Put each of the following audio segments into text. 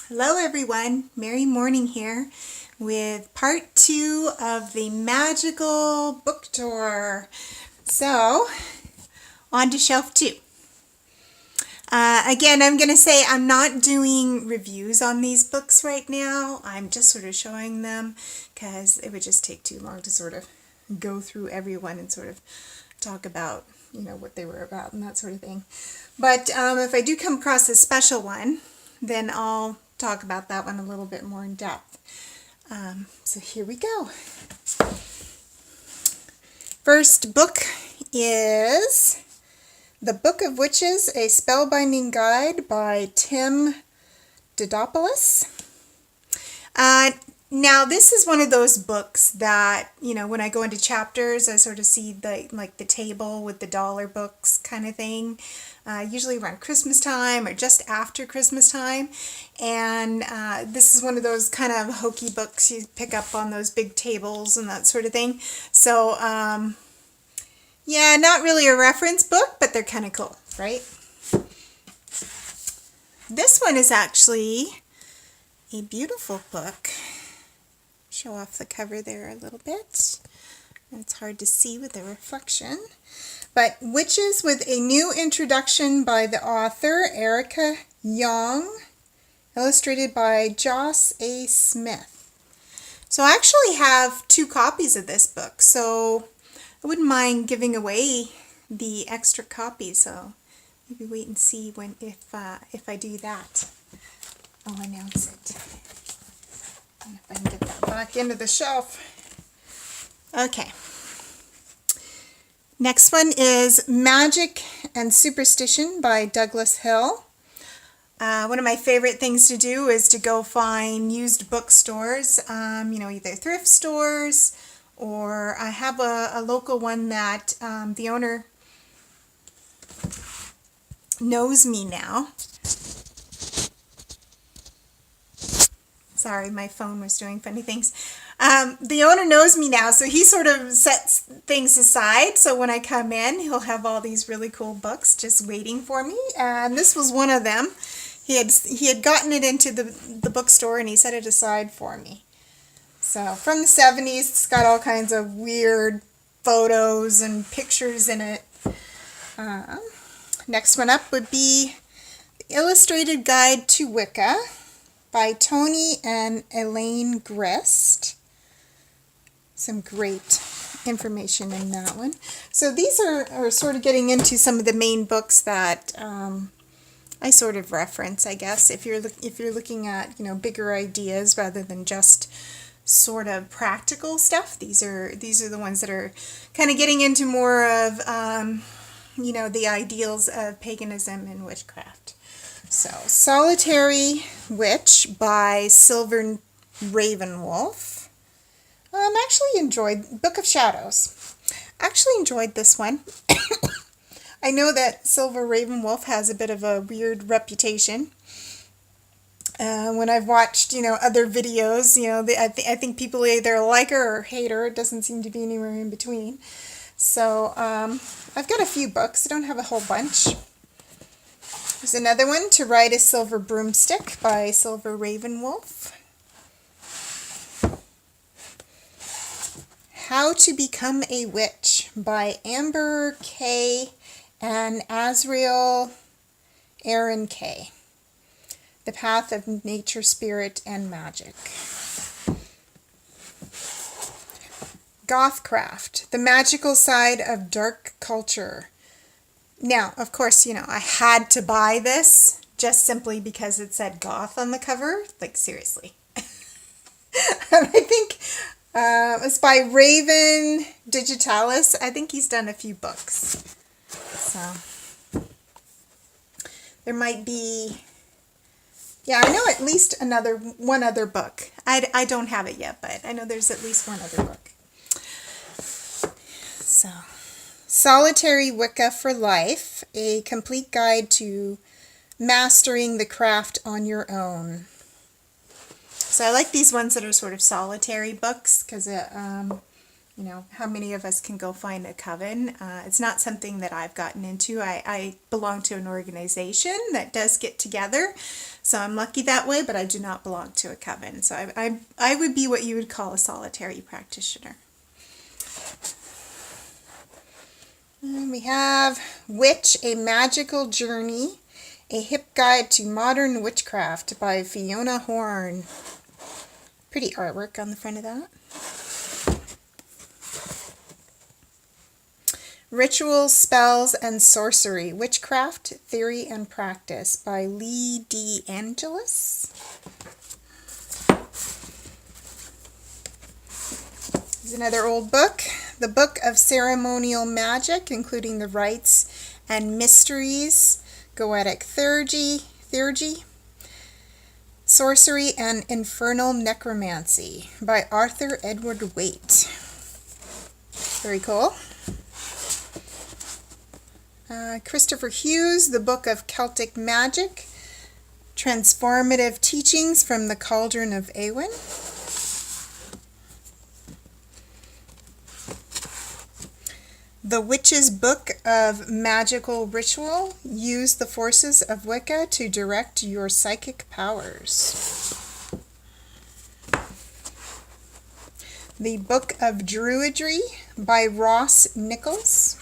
Hello everyone, Merry Morning here with part 2 of the Magickal book tour. So, on to shelf 2. Again, I'm going to say I'm not doing reviews on these books right now. I'm just sort of showing them because it would just take too long to sort of go through everyone and sort of talk about, what they were about and that sort of thing. But if I do come across a special one, then I'll talk about that one a little bit more in depth. So here we go. First book is The Book of Witches, a Spellbinding Guide by Tim Dodopoulos. Now this is one of those books that, when I go into chapters, I sort of see the table with the dollar books kind of thing. Usually around Christmas time or just after Christmas time. And this is one of those kind of hokey books you pick up on those big tables and that sort of thing. So, yeah, not really a reference book, but they're kind of cool, right? This one is actually a beautiful book. Show off the cover there a little bit. It's hard to see with the reflection. But Witches with a New Introduction by the author Erica Young, illustrated by Joss A. Smith. So I actually have 2 copies of this book, so I wouldn't mind giving away the extra copy, so maybe wait and see if I do that. I'll announce it. And if I can get that back into the shelf. Okay. Next one is Magic and Superstition by Douglas Hill. One of my favorite things to do is to go find used bookstores, either thrift stores, or I have a local one that the owner knows me now. Sorry, my phone was doing funny things. The owner knows me now, so he sort of sets things aside. So when I come in, he'll have all these really cool books just waiting for me. And this was one of them. He had gotten it into the bookstore and he set it aside for me. So from the 70s, it's got all kinds of weird photos and pictures in it. Next one up would be The Illustrated Guide to Wicca by Tony and Elaine Grist. Some great information in that one. So these are sort of getting into some of the main books that I sort of reference, I guess, if you're looking at bigger ideas rather than just sort of practical stuff. These are the ones that are kind of getting into more of the ideals of paganism and witchcraft. So, Solitary Witch by Silver Ravenwolf. Actually enjoyed Book of Shadows. Actually enjoyed this one. I know that Silver Ravenwolf has a bit of a weird reputation. When I've watched, other videos, I think people either like her or hate her. It doesn't seem to be anywhere in between. So, I've got a few books. I don't have a whole bunch. There's another one, To Ride a Silver Broomstick by Silver Ravenwolf. How to Become a Witch by Amber K. and Azriel Aaron K. The Path of Nature, Spirit, and Magic. Gothcraft, The Magical Side of Dark Culture. Now, of course, I had to buy this just simply because it said goth on the cover. Like, seriously. I think it's by Raven Digitalis. I think he's done a few books. So, there might be, yeah, I know at least one other book. I don't have it yet, but I know there's at least one other book. So, Solitary Wicca for Life, a complete guide to mastering the craft on your own. So I like these ones that are sort of solitary books because you know, how many of us can go find a coven? It's not something that I've gotten into. I belong to an organization that does get together, so I'm lucky that way, but I do not belong to a coven. So I would be what you would call a solitary practitioner. And we have Witch, A Magical Journey, A Hip Guide to Modern Witchcraft by Fiona Horn. Pretty artwork on the front of that. Rituals, Spells, and Sorcery, Witchcraft, Theory, and Practice by Lee D. Angelis. Here's another old book, The Book of Ceremonial Magic, including the rites and mysteries, Goetic Theurgy, Sorcery, and Infernal Necromancy by Arthur Edward Waite. Very cool. Christopher Hughes, The Book of Celtic Magic, Transformative Teachings from the Cauldron of Awen. The Witch's Book of Magical Ritual, Use the Forces of Wicca to Direct Your Psychic Powers. The Book of Druidry by Ross Nichols.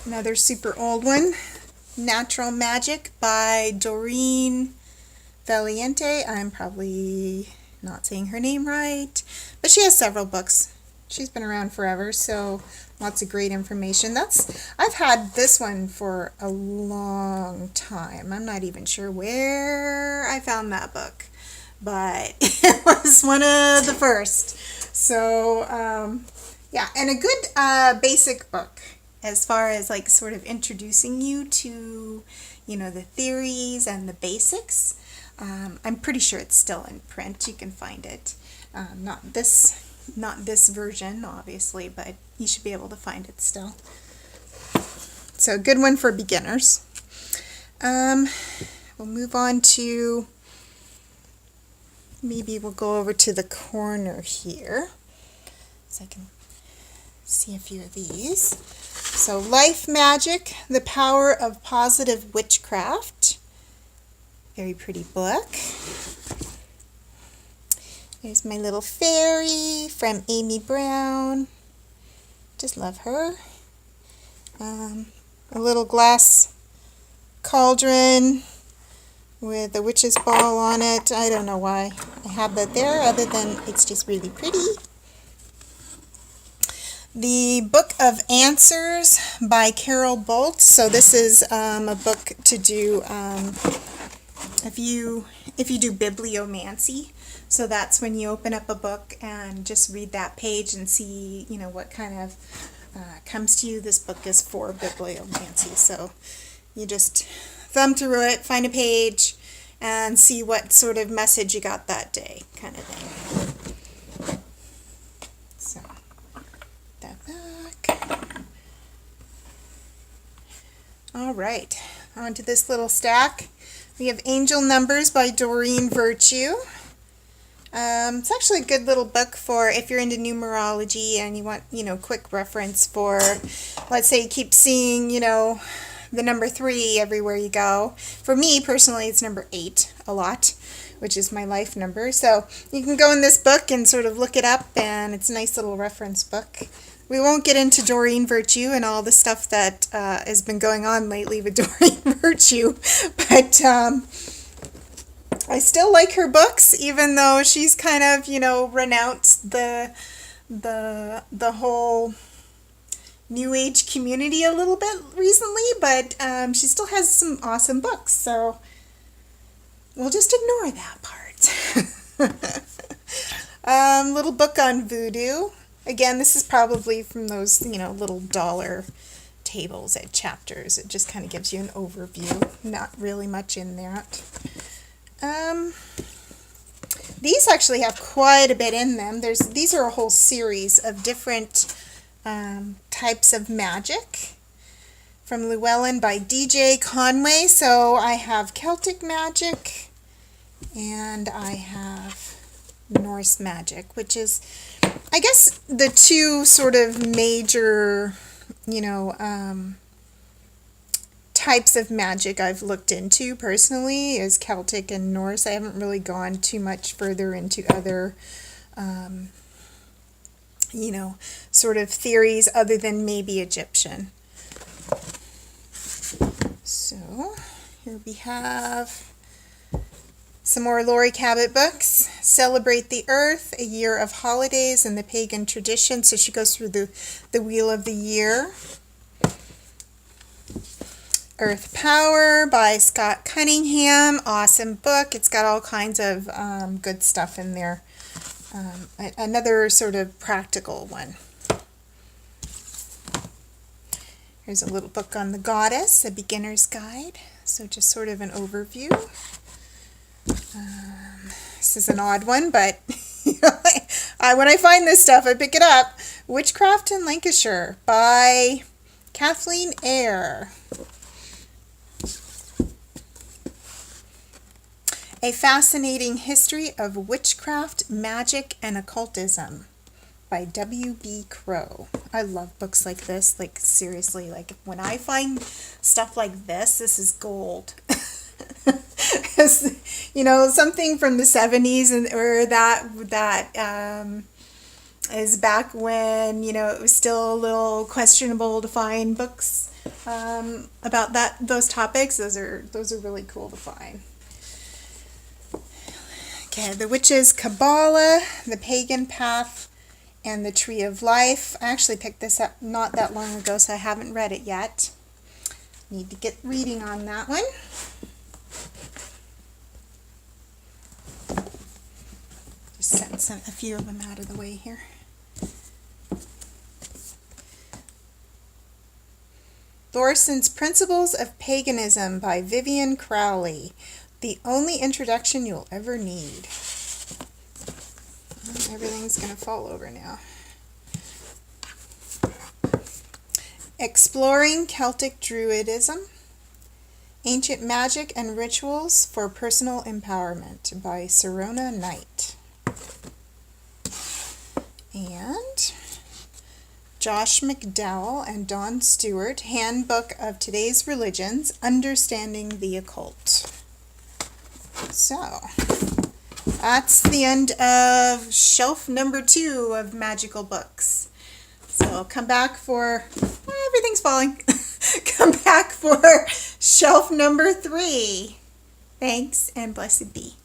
Another super old one, Natural Magic by Doreen Valiente. I'm probably not saying her name right, but she has several books. She's been around forever, so lots of great information. I've had this one for a long time. I'm not even sure where I found that book, but it was one of the first. So, yeah, and a good basic book as far as like sort of introducing you to, you know, the theories and the basics. I'm pretty sure it's still in print. You can find it. Not this version, obviously, but you should be able to find it still. So a good one for beginners. We'll move on to, maybe we'll go over to the corner here so I can see a few of these. So Life Magic, The Power of Positive Witchcraft. Very pretty book. There's my little fairy from Amy Brown. Just love her. A little glass cauldron with a witch's ball on it. I don't know why I have that there, other than it's just really pretty. The Book of Answers by Carol Bolt. So this is a book to do if you do bibliomancy. So that's when you open up a book and just read that page and see, you know, what kind of comes to you. This book is for bibliomancy. So you just thumb through it, find a page, and see what sort of message you got that day, kind of thing. So that back. All right, on to this little stack. We have Angel Numbers by Doreen Virtue. It's actually a good little book for if you're into numerology and you want, you know, quick reference for, let's say you keep seeing, you know, the number 3 everywhere you go. For me, personally, it's number 8 a lot, which is my life number. So you can go in this book and sort of look it up, and it's a nice little reference book. We won't get into Doreen Virtue and all the stuff that has been going on lately with Doreen Virtue, but I still like her books, even though she's kind of, you know, renounced the whole New Age community a little bit recently, but she still has some awesome books, so we'll just ignore that part. Little book on voodoo. Again, this is probably from those, you know, little dollar tables at Chapters. It just kind of gives you an overview, not really much in that. These actually have quite a bit in them. These are a whole series of different types of magic from Llewellyn by DJ Conway. So I have Celtic magic, and I have Norse magic, which is, I guess, the two sort of major, types of magic I've looked into personally is Celtic and Norse. I haven't really gone too much further into other, um, sort of theories other than maybe Egyptian. So here we have some more Laurie Cabot books. Celebrate the Earth, A Year of Holidays and the Pagan Tradition. So she goes through the Wheel of the Year. Earth Power by Scott Cunningham. Awesome book. It's got all kinds of good stuff in there. Another sort of practical one. Here's a little book on the goddess, a beginner's guide. So just sort of an overview. This is an odd one, but when I find this stuff, I pick it up. Witchcraft in Lancashire by Kathleen Eyre. A Fascinating History of Witchcraft, Magic, and Occultism by W.B. Crow. I love books like this. Like, seriously, like, when I find stuff like this is gold. Something from the 70s or that is back when, it was still a little questionable to find books about those topics. Those are really cool to find. Okay, The Witch's Kabbalah, The Pagan Path, and The Tree of Life. I actually picked this up not that long ago, so I haven't read it yet. Need to get reading on that one. Just set a few of them out of the way here. Thorson's Principles of Paganism by Vivian Crowley. The only introduction you'll ever need. Everything's going to fall over now. Exploring Celtic Druidism. Ancient Magic and Rituals for Personal Empowerment by Serona Knight. And Josh McDowell and Dawn Stewart, Handbook of Today's Religions, Understanding the Occult. So, that's the end of shelf number 2 of Magical books. So I'll come back for, everything's falling. Come back for shelf number 3. Thanks and blessed be.